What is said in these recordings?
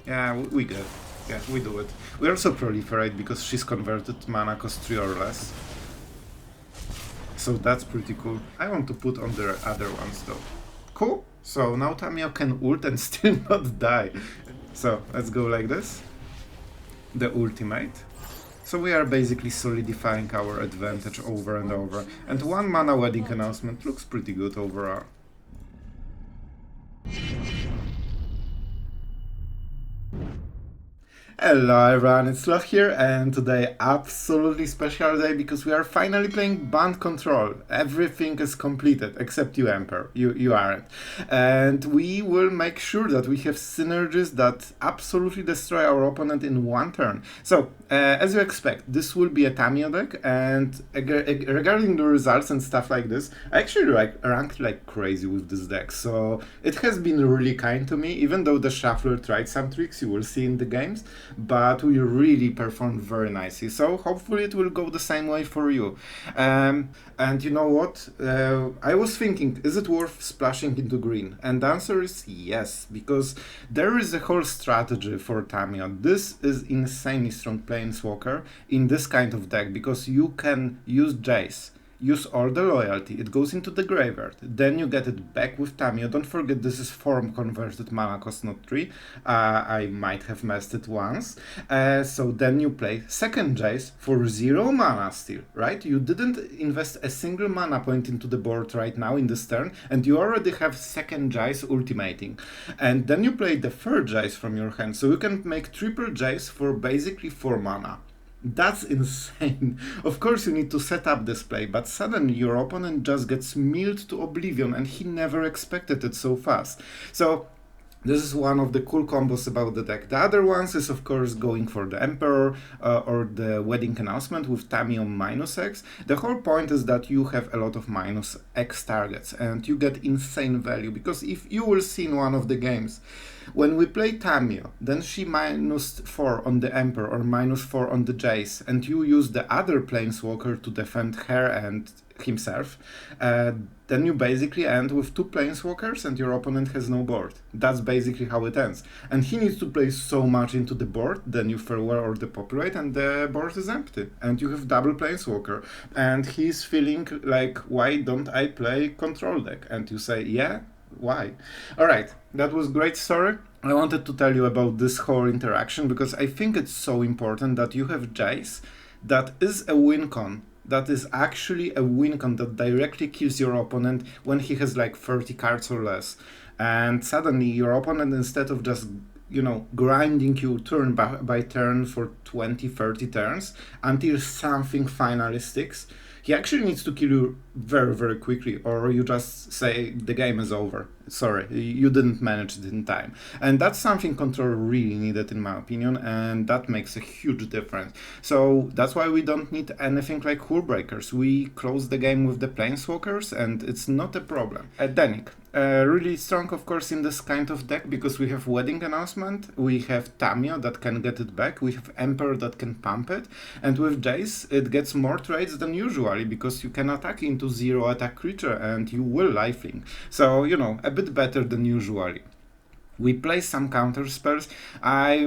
Yeah, we good. Yeah, we do it. We also proliferate because she's converted mana cost 3 or less. So that's pretty cool. I want to put on the other ones though. Cool. So now Tamiyo can ult and still not die. So let's go like this. The ultimate. So we are basically solidifying our advantage over and over. And 1 mana wedding announcement looks pretty good overall. Hello everyone, it's Sloth here, and today absolutely special day because we are finally playing Bant control. Everything is completed except you, Emperor. You aren't. And we will make sure that we have synergies that absolutely destroy our opponent in 1 turn. So, as you expect, this will be a Tamiyo deck, and regarding the results and stuff like this, I actually ranked like crazy with this deck. So it has been really kind to me, even though the Shuffler tried some tricks you will see in the games. But we really performed very nicely, so hopefully it will go the same way for you. And you know what? I was thinking, is it worth splashing into green? And the answer is yes, because there is a whole strategy for Tamiyo. This is insanely strong planeswalker in this kind of deck, because you can use Jace, use all the loyalty, it goes into the graveyard, then you get it back with Tamiyo. Don't forget this is form converted mana cost, not 3. I might have messed it once. So then you play second Jace for 0 mana still, right? You didn't invest a single mana point into the board right now in this turn, and you already have second Jace ultimating. And then you play the third Jace from your hand, so you can make triple Jace for basically 4 mana. That's insane. Of course you need to set up this play, but suddenly your opponent just gets milled to oblivion and he never expected it so fast. So this is one of the cool combos about the deck. The other ones is of course going for the Emperor or the Wedding Announcement with Tamiyo -X. The whole point is that you have a lot of -X targets and you get insane value, because if you will see in one of the games, when we play Tamiyo, then she -4 on the Emperor or -4 on the Jace, and you use the other Planeswalker to defend her and himself, then you basically end with 2 Planeswalkers and your opponent has no board. That's basically how it ends. And he needs to play so much into the board, then you farewell or Depopulate and the board is empty. And you have double Planeswalker. And he's feeling like, why don't I play control deck? And you say, yeah? Why? Alright, that was great story. I wanted to tell you about this whole interaction because I think it's so important that you have Jace that is a win con. That is actually a win con that directly kills your opponent when he has like 30 cards or less. And suddenly your opponent, instead of just, you know, grinding you turn by turn for 20, 30 turns until something finally sticks, he actually needs to kill you very, very quickly, or you just say the game is over. Sorry, you didn't manage it in time. And that's something Control really needed, in my opinion, and that makes a huge difference. So that's why we don't need anything like Hull Breakers. We close the game with the Planeswalkers, and it's not a problem. Danik. Really strong, of course, in this kind of deck, because we have Wedding Announcement, we have Tamiyo that can get it back, we have Emperor that can pump it, and with Jace it gets more trades than usually, because you can attack into 0 attack creature and you will lifelink. So, you know, a bit better than usually. We play some counter spells. I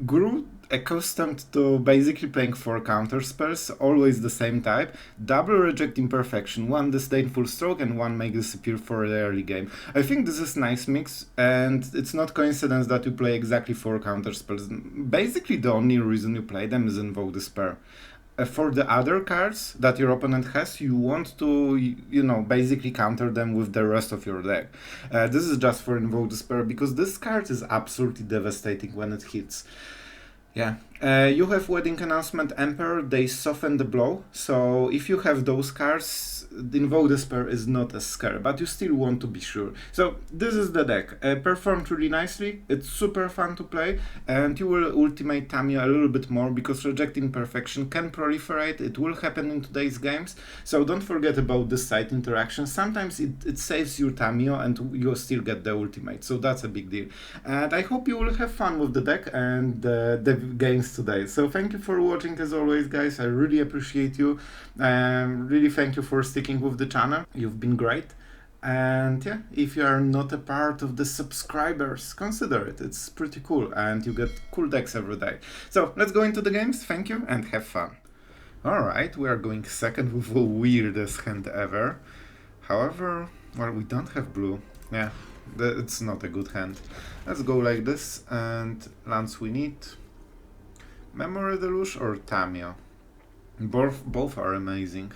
grew accustomed to basically playing 4 counter spells, always the same type. Double Reject Imperfection, 1 Disdainful Stroke and 1 Make Disappear for the early game. I think this is nice mix, and it's not coincidence that you play exactly 4 counter spells. Basically the only reason you play them is Invoke Despair. For the other cards that your opponent has, you want to, you know, basically counter them with the rest of your deck. This is just for Invoke Despair, because this card is absolutely devastating when it hits. Yeah, you have Wedding Announcement, Emperor, they soften the blow, so if you have those cards, the Invoke Despair is not as scary, but you still want to be sure. So this is the deck. Performed really nicely, it's super fun to play, and you will ultimate Tamiyo a little bit more, because Reject Imperfection can proliferate, it will happen in today's games, so don't forget about this side interaction. Sometimes it saves your Tamiyo and you still get the ultimate, so that's a big deal. And I hope you will have fun with the deck and the games today. So thank you for watching as always, guys. I really appreciate you. Really thank you for sticking with the channel. You've been great. And yeah, if you are not a part of the subscribers, consider it. It's pretty cool and you get cool decks every day. So let's go into the games. Thank you and have fun. Alright, we are going second with the weirdest hand ever. However, well, we don't have blue. Yeah, it's not a good hand. Let's go like this, and lands we need Memory Deluge or Tamiyo. Both are amazing.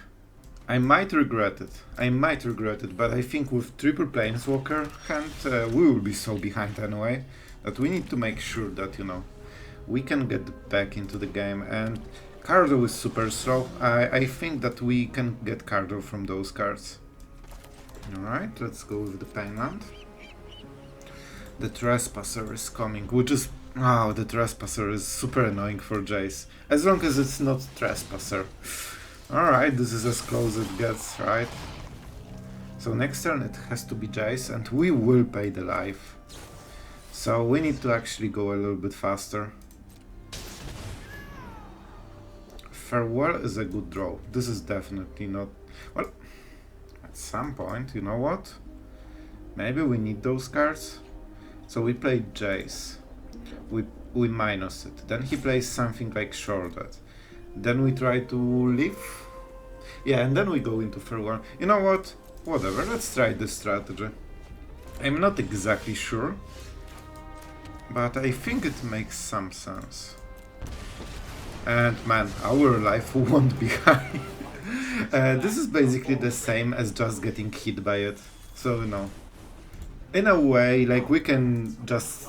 I might regret it, but I think with triple planeswalker hand we will be so behind anyway that we need to make sure that, you know, we can get back into the game. And Cardo is super slow. I think that we can get Cardo from those cards. Alright, let's go with the Painland. The Trespasser is coming, which is... Oh, the Trespasser is super annoying for Jace. As long as it's not Trespasser. Alright, this is as close as it gets, right? So next turn it has to be Jace, and we will pay the life. So we need to actually go a little bit faster. Farewell is a good draw. This is definitely not... Well, at some point, you know what? Maybe we need those cards. So we play Jace. We minus it. Then he plays something like Shrouded. Then we try to leave. Yeah, and then we go into Farewell. You know what? Whatever, let's try this strategy. I'm not exactly sure, but I think it makes some sense. And man, our life won't be high. This is basically the same as just getting hit by it. So, you know, in a way, like, we can just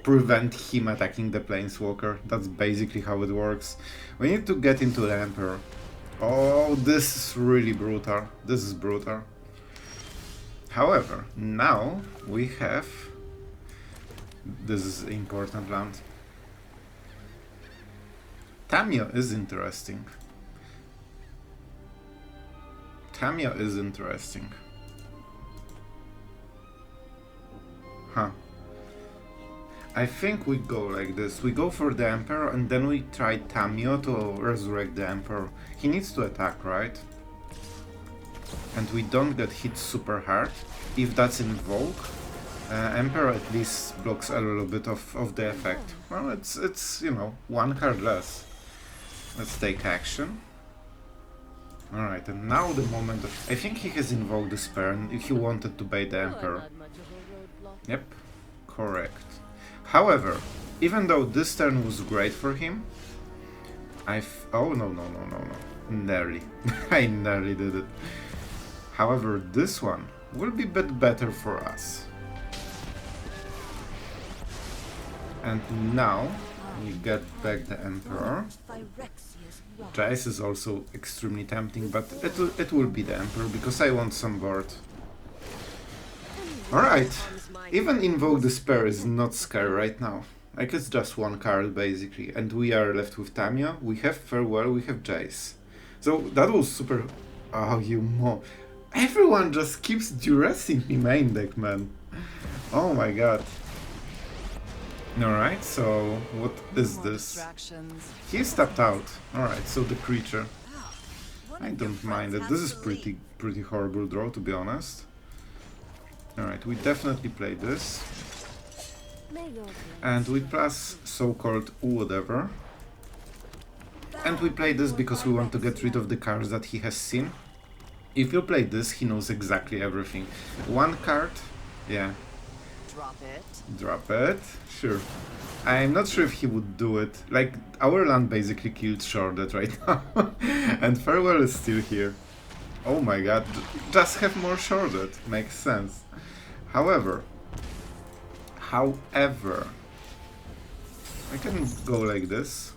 prevent him attacking the Planeswalker. That's basically how it works. We need to get into the Emperor. Oh, this is really brutal. This is brutal. However, now we have... This is important land. Tamiyo is interesting. Tamiyo is interesting. Huh. I think we go like this. We go for the Emperor and then we try Tamiyo to resurrect the Emperor. He needs to attack, right? And we don't get hit super hard. If that's Invoke, Emperor at least blocks a little bit of the effect. Well, it's you know, one card less. Let's take action. Alright, and now the moment of... I think he has invoked the spare and he wanted to bait the Emperor. Yep, correct. However, even though this turn was great for him, oh no. Nearly. I nearly did it. However, this one will be a bit better for us. And now we get back the Emperor. Jace is also extremely tempting, but it will be the Emperor because I want some board. Alright, even Invoke Despair is not scary right now. Like, it's just one card basically, and we are left with Tamiyo, we have Farewell, we have Jace. So that was super... Oh, you mo... Everyone just keeps duressing me main deck, man. Oh my god. Alright, so what is this? He's tapped out. Alright, so the creature. I don't mind it. This is pretty horrible draw, to be honest. Alright, we definitely play this. And we plus so-called whatever. And we play this because we want to get rid of the cards that he has seen. If you play this, he knows exactly everything. One card, yeah. Drop it, sure. I'm not sure if he would do it. Like, our land basically killed Shrouded right now. And Farewell is still here. Oh my god, just have more Shrouded, makes sense. However, I can go like this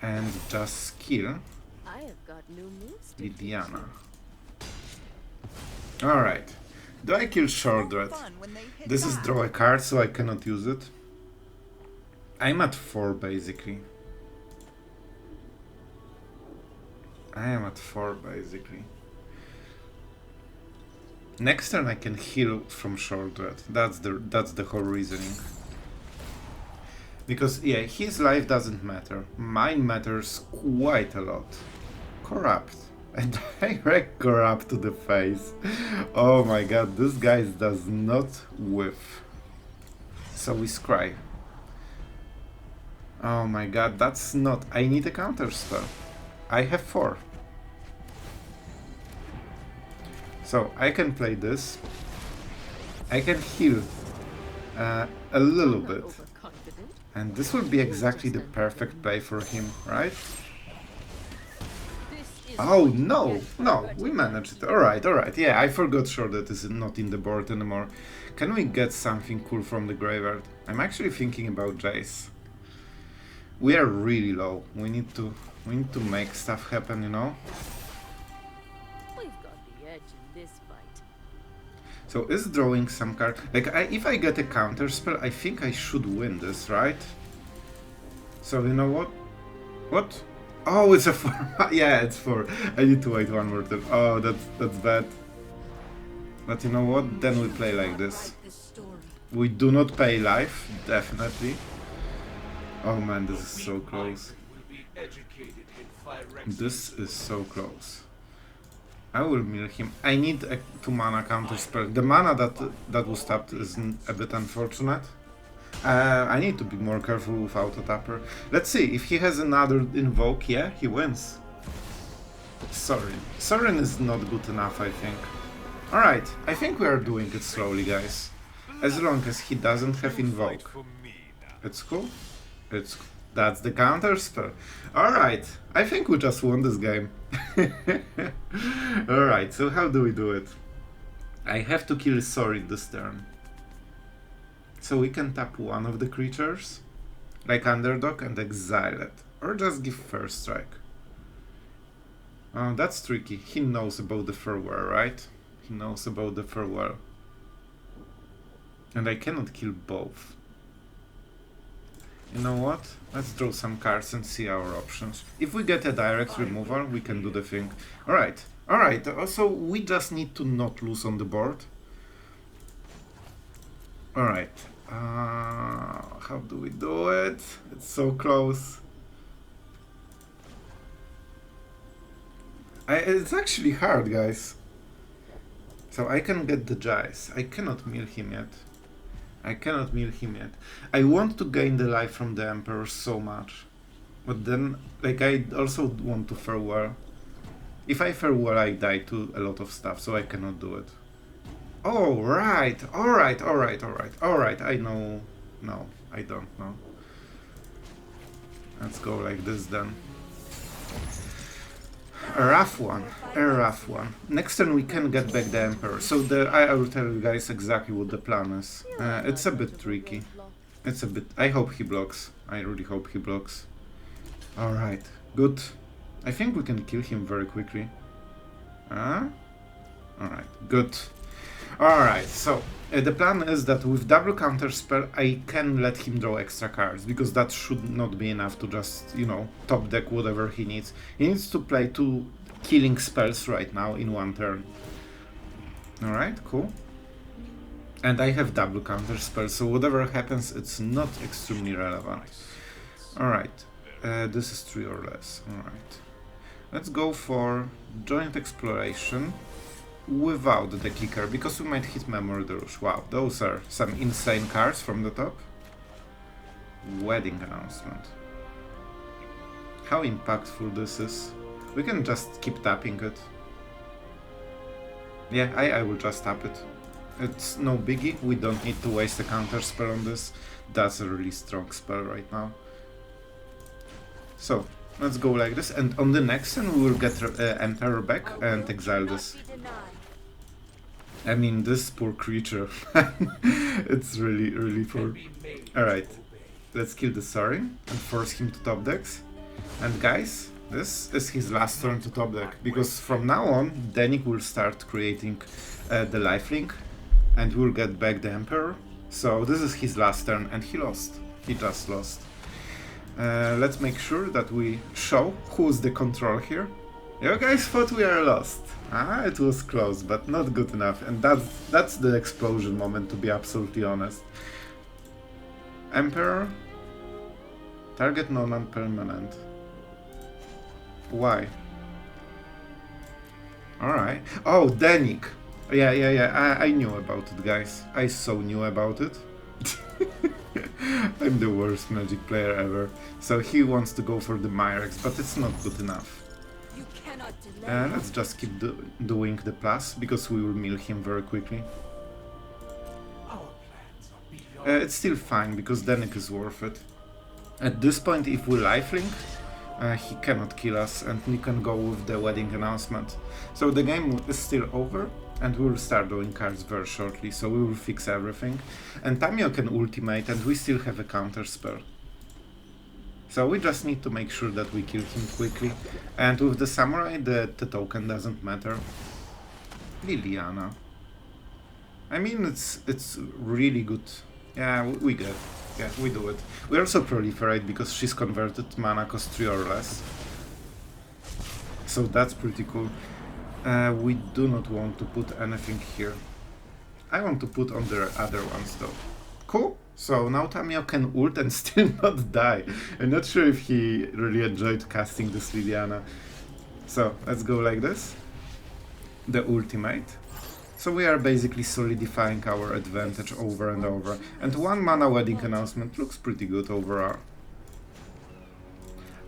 and just kill Lydiana. Alright, do I kill Shrouded? This is draw a card, so I cannot use it. I'm at 4 basically. Next turn I can heal from Shrouded. That's the whole reasoning. Because yeah, his life doesn't matter. Mine matters quite a lot. Corrupt. A direct grab to the face. Oh my god, this guy does not whiff. So we scry. Oh my god, that's not... I need a counter spell. I have 4. So I can play this. I can heal a little bit. And this will be exactly the perfect play for him, right? Oh no, no, we managed it. Alright, alright. Yeah, I forgot sure that is not in the board anymore. Can we get something cool from the graveyard? I'm actually thinking about Jace. We are really low. We need to make stuff happen, you know? We've got the edge in this fight. So is drawing some card like if I get a counter spell, I think I should win this, right? So you know what? What? Oh, it's a 4. Yeah, it's 4. I need to wait one more time. Oh, that's bad. But you know what? Then we play like this. We do not pay life, definitely. Oh man, this is so close. This is so close. I will mill him. I need a 2 mana counter spell. The mana that was tapped is a bit unfortunate. I need to be more careful with auto tapper. Let's see if he has another invoke. Yeah, he wins. Sorin. Sorin is not good enough, I think. Alright, I think we are doing it slowly, guys. As long as he doesn't have invoke. It's cool. That's the counter spell. Alright, I think we just won this game. Alright, so how do we do it? I have to kill Sorin this turn. So we can tap one of the creatures, like Underdog, and exile it. Or just give first strike. That's tricky. He knows about the farewell, right? He knows about the farewell. And I cannot kill both. You know what? Let's draw some cards and see our options. If we get a direct removal, we can do the thing. Alright, alright. Also, we just need to not lose on the board. Alright. How do we do it? It's so close. It's actually hard, guys. So I can get the Jace. I cannot mill him yet. I want to gain the life from the Emperor so much. But then, like, I also want to farewell. If I farewell, I die to a lot of stuff, so I cannot do it. Oh, right. Alright. I know. No, I don't know. Let's go like this then. A rough one. Next turn we can get back the Emperor. So I will tell you guys exactly what the plan is. It's a bit tricky. I hope he blocks. I really hope he blocks. Alright, good. I think we can kill him very quickly. Alright, good. Alright, so the plan is that with double counter spell I can let him draw extra cards, because that should not be enough to just, you know, top deck whatever he needs. He needs to play 2 killing spells right now in 1 turn. Alright, cool. And I have double counter spells, so whatever happens, it's not extremely relevant. Alright, this is 3 or less. Alright. Let's go for joint exploration without the kicker, because we might hit Memory Deluge. Wow, those are some insane cards from the top. Wedding announcement. How impactful this is. We can just keep tapping it. Yeah, I will just tap it. It's no biggie, we don't need to waste a counter spell on this. That's a really strong spell right now. So, let's go like this, and on the next turn we will get Emperor back and exile this. I mean, this poor creature. It's really poor. Alright, let's kill the Sorin and force him to top decks. And guys, this is his last turn to top deck, because from now on, Danik will start creating the lifelink, and we'll get back the Emperor. So this is his last turn, and he lost. He just lost. Let's make sure that we show who's the control here. You guys thought we are lost. It was close, but not good enough, and that's the explosion moment, to be absolutely honest. Emperor, target non-permanent. Why? Alright. Oh, Danik. Yeah. I knew about it, guys. I so knew about it. I'm the worst Magic player ever. So he wants to go for the Mirrex, but it's not good enough. You cannot delay. Let's just keep doing the plus, because we will mill him very quickly. It's still fine, because Danik is worth it. At this point, if we lifelink, he cannot kill us, and we can go with the wedding announcement. So the game is still over, and we will start drawing cards very shortly, so we will fix everything. And Tamiyo can ultimate, and we still have a counter spell. So we just need to make sure that we kill him quickly. And with the samurai, the token doesn't matter. Liliana. I mean, it's really good. Yeah, we get. Yeah, we do it. We also proliferate because she's converted mana cost 3 or less. So that's pretty cool. We do not want to put anything here. I want to put on the other ones though. Cool. So now Tamiyo can ult and still not die. I'm not sure if he really enjoyed casting this Liliana. So let's go like this. The ultimate. So we are basically solidifying our advantage over and over. And 1 mana wedding announcement looks pretty good overall.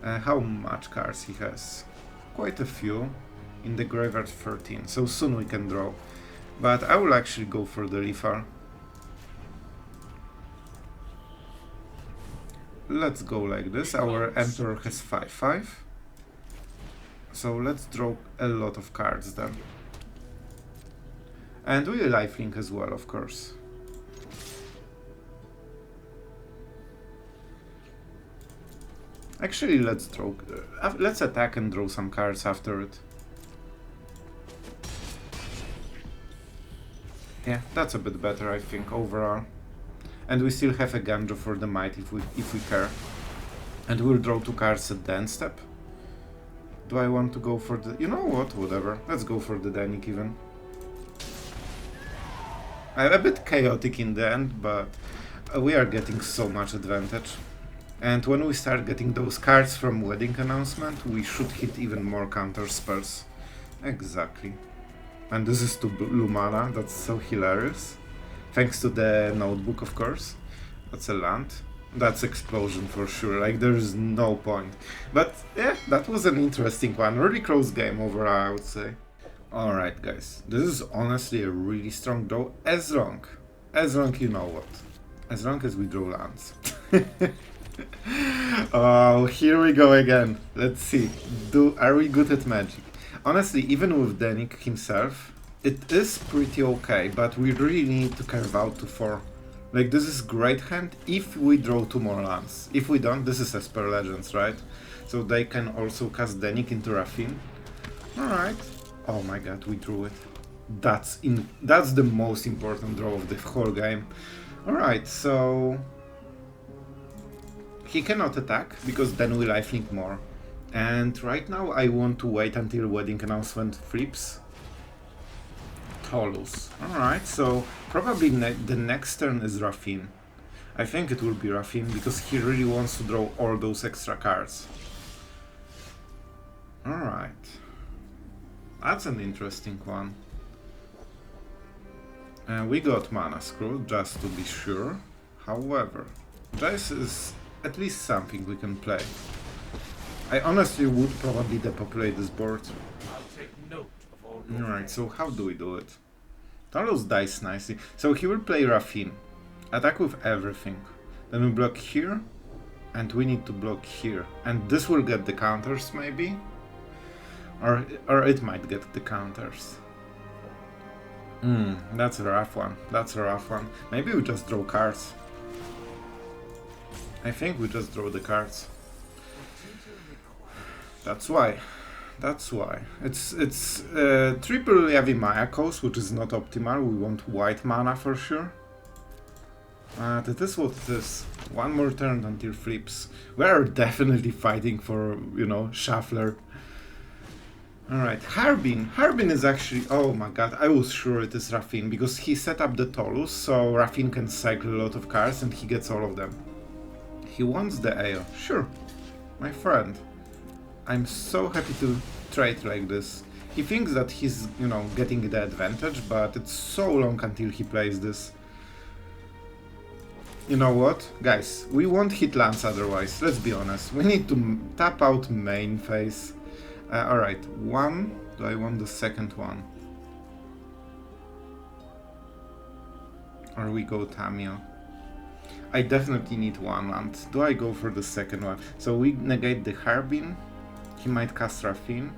How much cards he has? Quite a few. In the graveyard 13, so soon we can draw. But I will actually go for the Lethal. Let's go like this. Our Emperor has 5/5. So let's draw a lot of cards then. And we lifelink as well, of course. Actually, let's draw. Let's attack and draw some cards after it. Yeah, that's a bit better, I think, overall. And we still have Eiganjo for the might if we care. And we'll draw 2 cards at the end step. Do I want to go for the... You know what? Whatever. Let's go for the Danik even. I'm a bit chaotic in the end, but we are getting so much advantage. And when we start getting those cards from wedding announcement, we should hit even more counter spells. Exactly. And this is to blue mana, that's so hilarious. Thanks to the notebook, of course. That's a land. That's explosion for sure, like there's no point. But yeah, that was an interesting one. Really close game overall, I would say. Alright guys, this is honestly a really strong draw, as long you know what. As long as we draw lands. Oh, here we go again. Let's see. Are we good at Magic? Honestly, even with Danik himself, it is pretty okay, but we really need to carve out to 4. Like, this is great hand if we draw 2 more lands. If we don't, this is as per Legends, right? So they can also cast Danik into Raffine. Alright. Oh my god, we drew it. That's the most important draw of the whole game. Alright, so... He cannot attack, because then we lifelink more. And right now I want to wait until wedding announcement flips. Tolus. Alright, so probably the next turn is Raffine. I think it will be Raffine because he really wants to draw all those extra cards. Alright. That's an interesting one. We got Mana Scroll, just to be sure. However, Jace is at least something we can play. I honestly would probably depopulate this board. Alright, so how do we do it? Talos dies nicely. So he will play Raffine. Attack with everything. Then we block here. And we need to block here. And this will get the counters, maybe? Or it might get the counters. That's a rough one. That's a rough one. Maybe we just draw cards. I think we just draw the cards. That's why. That's why. It's triple heavy Maya Coast, which is not optimal. We want white mana for sure. That is what it is. One more turn until flips. We are definitely fighting for, you know, Shuffler. Alright, Harbin. Harbin is actually... Oh my god, I was sure it is Raffine, because he set up the Tolus, so Raffine can cycle a lot of cards and he gets all of them. He wants the ale. Sure, my friend. I'm so happy to trade like this. He thinks that he's, you know, getting the advantage, but it's so long until he plays this. You know what? Guys, we won't hit lands otherwise, let's be honest. We need to tap out main phase. Alright, one. Do I want the second one? Or we go Tamiyo? I definitely need one land. Do I go for the second one? So we negate the Harbin. He might cast Rafin.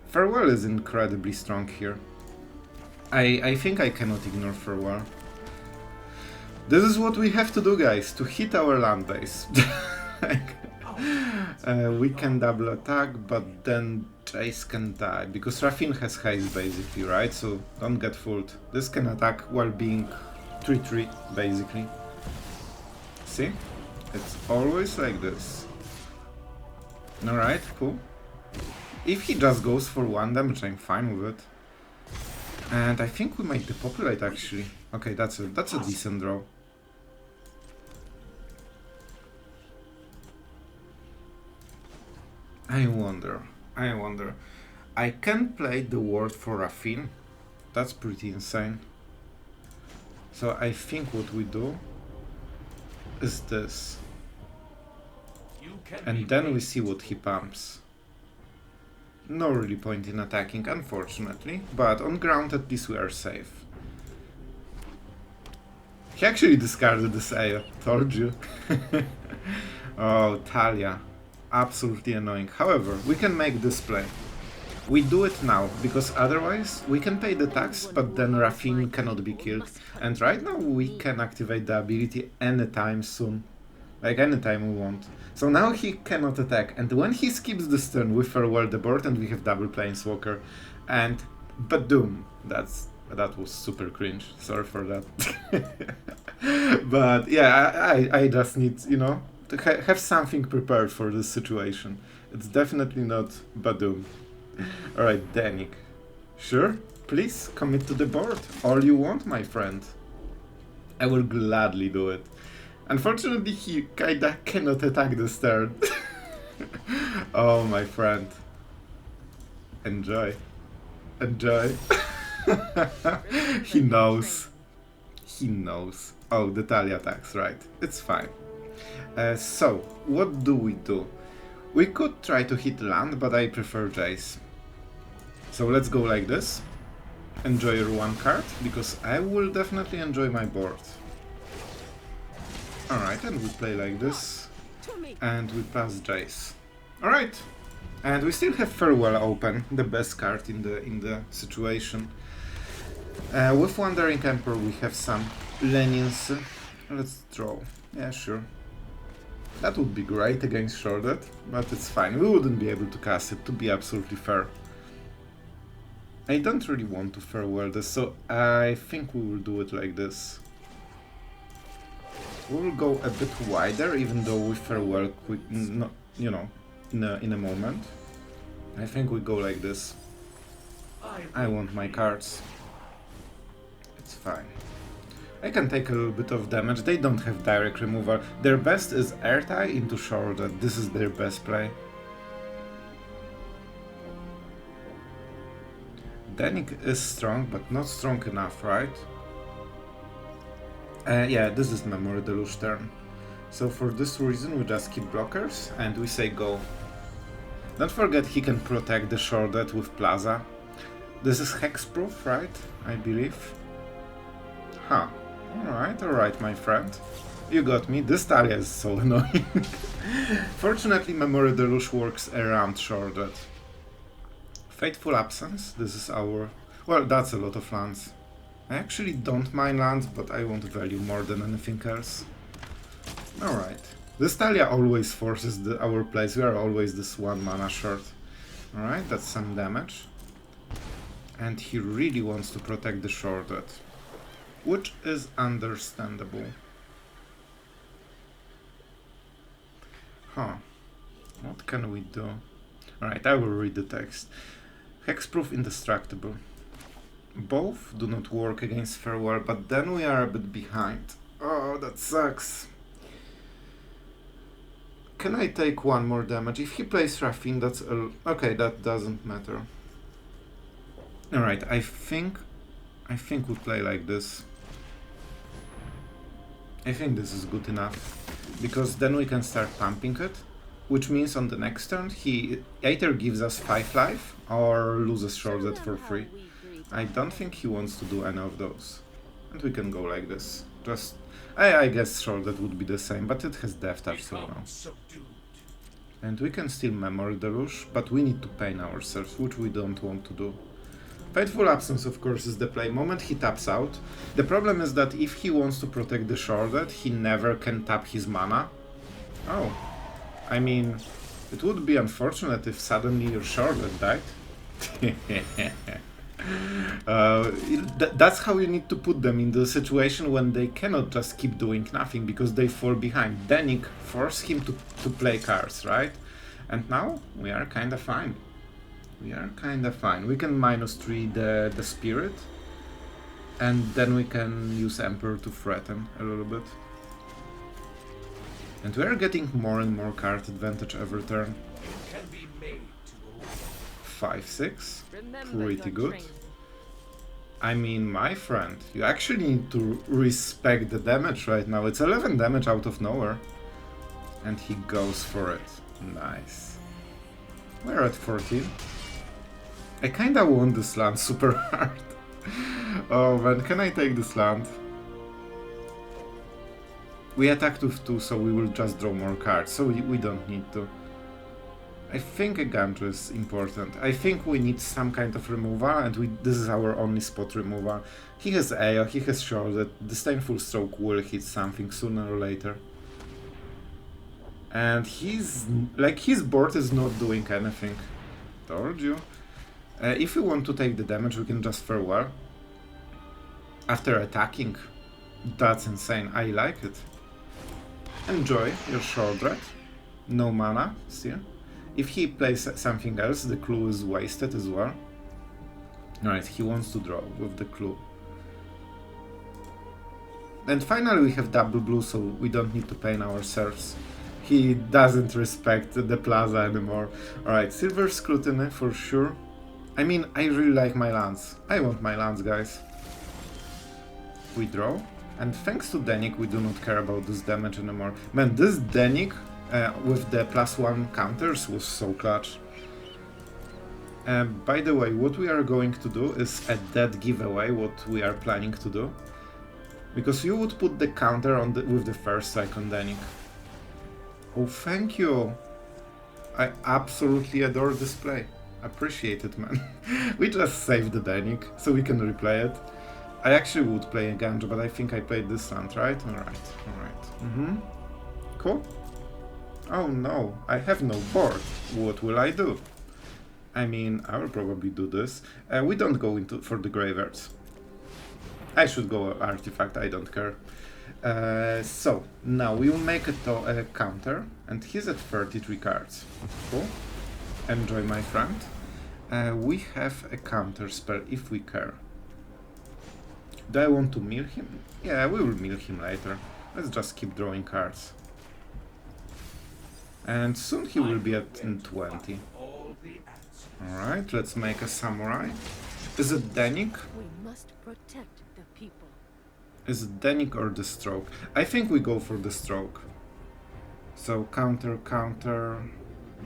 Farewell is incredibly strong here. I think I cannot ignore Farewell. This is what we have to do, guys, to hit our land base. We can double attack, but then Jace can die, because Rafin has haste basically, right? So don't get fooled. This can attack while being 3-3 basically. See? It's always like this. Alright, cool. If he just goes for 1 damage, I'm fine with it. And I think we might depopulate actually. Okay, that's a decent draw. I wonder. I can play the ward for Rafin. That's pretty insane. So I think what we do is this. And then we see what he pumps. No really point in attacking, unfortunately, but on ground at least we are safe. He actually discarded this AO, told you. Oh, Talia. Absolutely annoying. However, we can make this play. We do it now, because otherwise we can pay the tax, but then Rafin cannot be killed. And right now we can activate the ability anytime soon. Like anytime we want. So now he cannot attack, and when he skips this turn, we farewell the board and we have double planeswalker. And Badoom. That was super cringe. Sorry for that. But yeah, I just need, you know, to have something prepared for this situation. It's definitely not Badoom. Alright, Danik. Sure? Please commit to the board. All you want, my friend. I will gladly do it. Unfortunately, he kinda cannot attack this turn. Oh, my friend. Enjoy. Enjoy. He knows. He knows. Oh, the Talia attacks, right. It's fine. So, what do? We could try to hit land, but I prefer Jace. So let's go like this. Enjoy your one card, because I will definitely enjoy my board. Alright, and we play like this. And we pass Jace. Alright. And we still have Farewell open, the best card in the situation. With Wandering Emperor we have some leniency. Let's draw. Yeah, sure. That would be great against Shorted, but it's fine. We wouldn't be able to cast it, to be absolutely fair. I don't really want to farewell this, so I think we will do it like this. We will go a bit wider, even though we farewell quick, no, you know, in a moment. I think we go like this. I want my cards. It's fine. I can take a little bit of damage. They don't have direct removal. Their best is Airtie into Shorted. This is their best play. Danik is strong, but not strong enough, right? Yeah, this is Memory Deluge turn. So for this reason we just keep blockers and we say go. Don't forget he can protect the Shorted with Plaza. This is hexproof, right? I believe. Huh. Alright, my friend. You got me. This Talia is so annoying. Fortunately, Memory Deluge works around Shorted. Fateful Absence. This is our... Well, that's a lot of lands. I actually don't mind lands, but I want value more than anything else. Alright. This Talia always forces our plays. We are always this 1 mana short. Alright, that's some damage. And he really wants to protect the Shorted, which is understandable. Huh. What can we do? Alright, I will read the text. Hexproof Indestructible. Both do not work against Farewell, but then we are a bit behind. Oh, that sucks. Can I take 1 more damage? If he plays Rafin, that's a... Okay, that doesn't matter. Alright, I think we play like this. I think this is good enough, because then we can start pumping it, which means on the next turn he either gives us 5 life or loses shorted for free. I don't think he wants to do any of those. And we can go like this. Just, I guess shorted would be the same, but it has death touch, so no. And we can still memory deluge, but we need to pain ourselves, which we don't want to do. Fateful Absence, of course, is the play. Moment he taps out. The problem is that if he wants to protect the shorted, he never can tap his mana. Oh. I mean, it would be unfortunate if suddenly your shorted died. That's how you need to put them in the situation when they cannot just keep doing nothing because they fall behind. Danik forced him to play cards, right? And now we are kinda fine. We are kinda fine. We can -3 the spirit, and then we can use Emperor to threaten a little bit. And we are getting more and more card advantage every turn. 5-6, pretty good. I mean, my friend, you actually need to respect the damage right now. It's 11 damage out of nowhere. And he goes for it. Nice. We're at 14. I kinda want this land super hard. Oh man, can I take this land? We attacked with 2, so we will just draw more cards, so we don't need to. I think Eiganjo is important. I think we need some kind of removal, and this is our only spot removal. He has AO, he has shorted, Disdainful Stroke will hit something sooner or later. And his board is not doing anything. Told you. If we want to take the damage, we can just farewell. After attacking. That's insane, I like it. Enjoy your shortred. No mana, still. If he plays something else, the clue is wasted as well. Alright, he wants to draw with the clue. And finally we have double blue, so we don't need to pain ourselves. He doesn't respect the plaza anymore. Alright, Silver Scrutiny for sure. I mean, I really like my lands. I want my lands, guys. We draw. And thanks to Danik, we do not care about this damage anymore. Man, this Danik with the +1 counters was so clutch. By the way, what we are going to do is a dead giveaway, what we are planning to do. Because you would put the counter on with the first strike on Danik. Oh, thank you! I absolutely adore this play. Appreciate it, man. We just saved the Danik, so we can replay it. I actually would play Eiganjo, but I think I played this land, right? Alright. Cool. Oh no, I have no board. What will I do? I mean, I will probably do this. We don't go for the graveyards. I should go artifact, I don't care. So, now we will make a counter, and he's at 33 cards. Cool. Enjoy, my friend. We have a counter spell if we care. Do I want to mill him? Yeah, we will mill him later. Let's just keep drawing cards. And soon he will be at 20. Alright, let's make a samurai. Is it Danik? We must protect the people. Is it Danik or the stroke? I think we go for the stroke. So counter,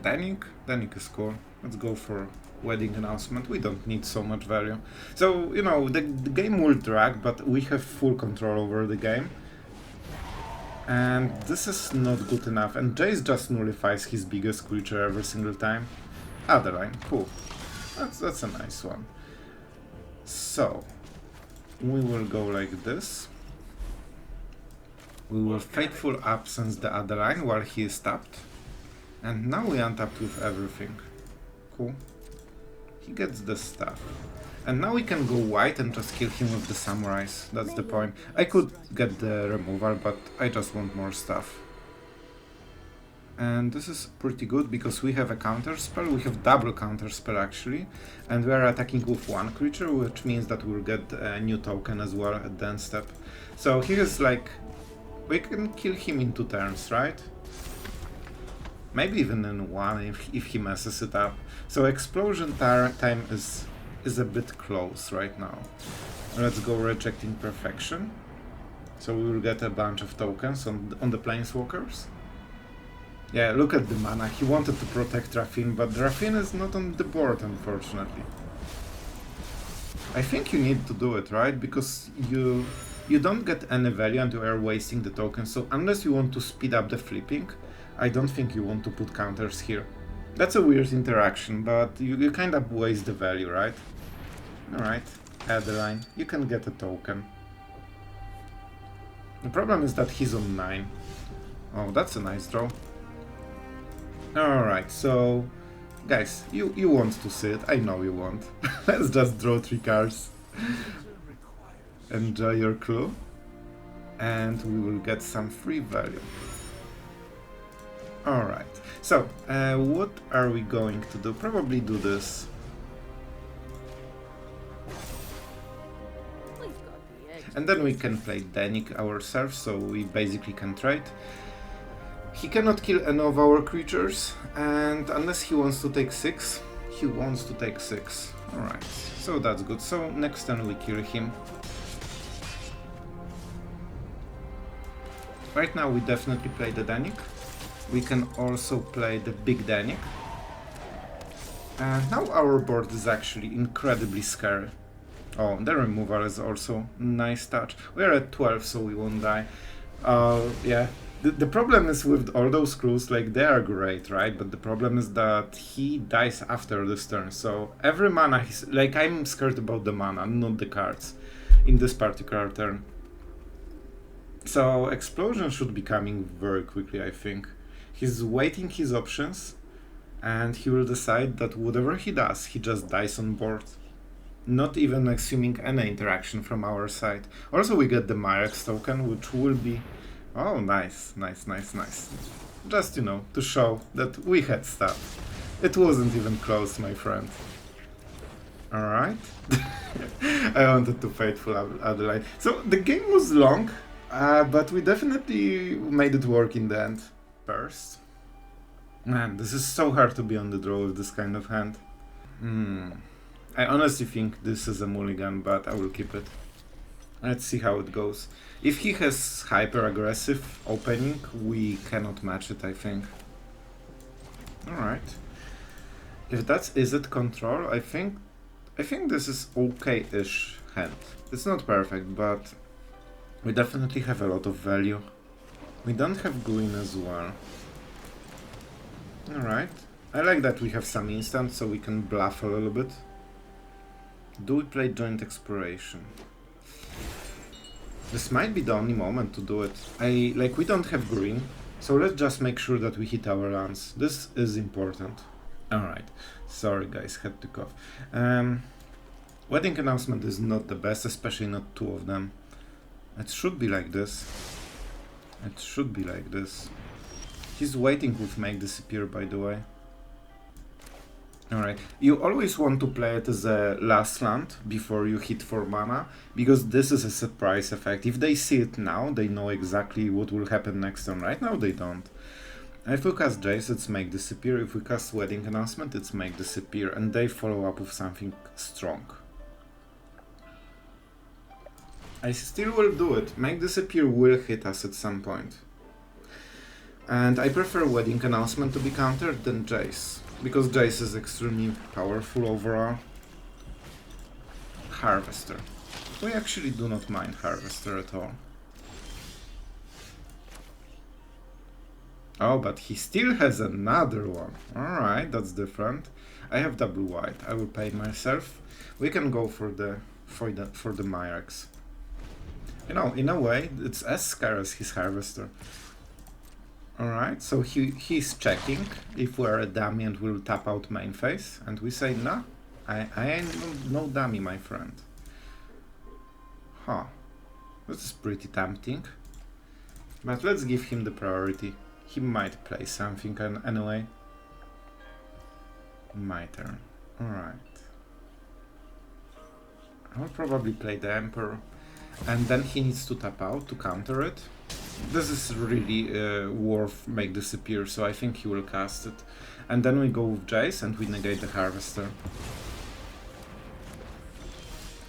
Danik? Danik is cool. Let's go for wedding announcement. We don't need so much value. So, you know, the game will drag, but we have full control over the game. And this is not good enough. And Jace just nullifies his biggest creature every single time. Adeline, cool. That's a nice one. So, we will go like this. We will Fateful Absence the Adeline while he is tapped. And now we untap with everything. Cool. He gets the stuff. And now we can go white and just kill him with the samurais. That's the point. I could get the removal, but I just want more stuff. And this is pretty good because we have a counter spell. We have double counter spell actually. And we are attacking with one creature, which means that we'll get a new token as well at the end step. So here's like... we can kill him in 2 turns, right? Maybe even in 1 if he messes it up. So explosion time is is a bit close right now. Let's go Rejecting Perfection. So we will get a bunch of tokens on the planeswalkers. Yeah, look at the mana. He wanted to protect Raffine, but Raffine is not on the board, unfortunately. I think you need to do it, right? Because you don't get any value and you are wasting the tokens. So unless you want to speed up the flipping, I don't think you want to put counters here. That's a weird interaction, but you kind of waste the value, right? Alright, Adeline, you can get a token. The problem is that he's on 9. Oh, that's a nice draw. Alright, so... Guys, you want to see it, I know you want. Let's just draw 3 cards. Enjoy your clue. And we will get some free value. Alright, so what are we going to do? Probably do this. And then we can play Danik ourselves, so we basically can trade. He cannot kill any of our creatures, and unless he wants to take 6, he wants to take 6. Alright, so that's good. So next turn we kill him. Right now we definitely play the Danik. We can also play the big Danik. And now our board is actually incredibly scary. Oh, the removal is also a nice touch. We are at 12, so we won't die. Yeah. The problem is with all those clues, like, they are great, right? But the problem is that he dies after this turn. So every mana, like, I'm scared about the mana, not the cards, in this particular turn. So Explosion should be coming very quickly, I think. He's waiting his options, and he will decide that whatever he does, he just dies on board. Not even assuming any interaction from our side. Also we get the Mirrex token, which will be... Oh, nice, nice, nice, nice. Just, you know, to show that we had stuff. It wasn't even close, my friend. Alright. I wanted to Faithful Adeline. So the game was long, but we definitely made it work in the end. First. Man, this is so hard to be on the draw with this kind of hand. I honestly think this is a mulligan, but I will keep it. Let's see how it goes. If he has hyper-aggressive opening, we cannot match it, I think. Alright. If that's Izzet control, I think this is okay-ish hand. It's not perfect, but we definitely have a lot of value. We don't have green as well. Alright. I like that we have some instant, so we can bluff a little bit. Do we play Joint Exploration? This might be the only moment to do it. We don't have green, so let's just make sure that we hit our lands. This is important. Alright. Sorry guys, had to cough. Wedding Announcement is not the best, especially not 2 of them. It should be like this. It should be like this. He's waiting with Make Disappear, by the way. Alright, you always want to play it as a last land before you hit for mana, because this is a surprise effect. If they see it now, they know exactly what will happen next turn. Right now they don't. If we cast Jace, it's Make Disappear. If we cast Wedding Announcement, it's Make Disappear, and they follow up with something strong. I still will do it. Make Disappear will hit us at some point. And I prefer Wedding Announcement to be countered than Jace, because Jace is extremely powerful overall. Harvester. We actually do not mind Harvester at all. Oh, but he still has another one. Alright, that's different. I have double white. I will pay myself. We can go for the Mirrex. You know, in a way, it's as scary as his Harvester. Alright, so he's checking if we're a dummy and we'll tap out main phase, and we say, nah, I ain't no dummy, my friend. Huh, this is pretty tempting, but let's give him the priority. He might play something anyway. My turn. Alright. I'll probably play the Emperor, and then he needs to tap out to counter it. This is really worth Make Disappear, so I think he will cast it. And then we go with Jace and we negate the Harvester.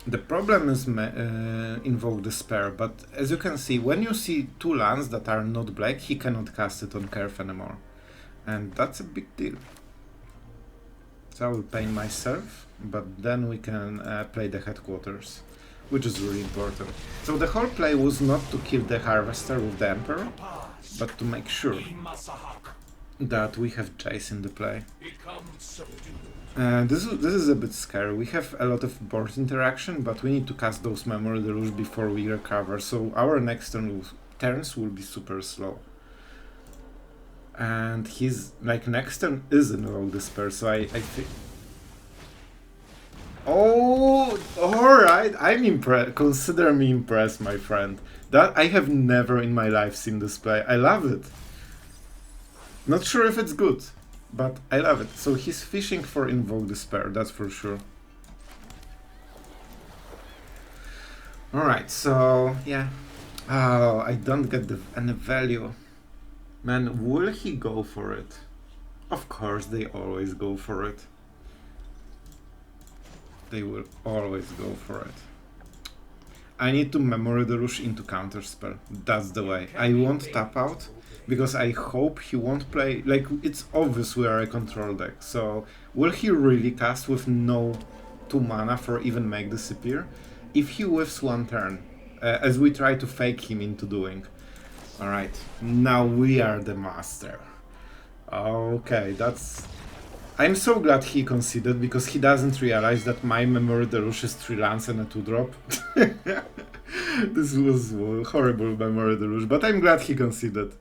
The problem is Invoke Despair, but as you can see, when you see 2 lands that are not black, he cannot cast it on curve anymore. And that's a big deal. So I will pain myself, but then we can play the headquarters, which is really important. So the whole play was not to kill the Harvester with the Emperor, but to make sure that we have Jace in the play. This is a bit scary. We have a lot of board interaction, but we need to cast those Memory Deluge before we recover, so our next turns will be super slow. And his next turn is Invoke Despair, so I think... Oh, alright, I'm impressed. Consider me impressed, my friend. That I have never in my life seen this play. I love it. Not sure if it's good, but I love it. So he's fishing for Invoke Despair, that's for sure. Alright, so yeah. Oh, I don't get any value. Man, will he go for it? Of course, they always go for it. They will always go for it. I need to Memory Deluge into Counterspell. That's the way. I won't tap out, because I hope he won't play... Like, it's obvious we are a control deck, so... Will he really cast with no 2 mana for even make disappear? If he whiffs 1 turn, as we try to fake him into doing. Alright, now we are the master. Okay, that's... I'm so glad he conceded, because he doesn't realize that my Memory Deluge is 3 lands and a 2-drop. This was horrible Memory Deluge, but I'm glad he conceded.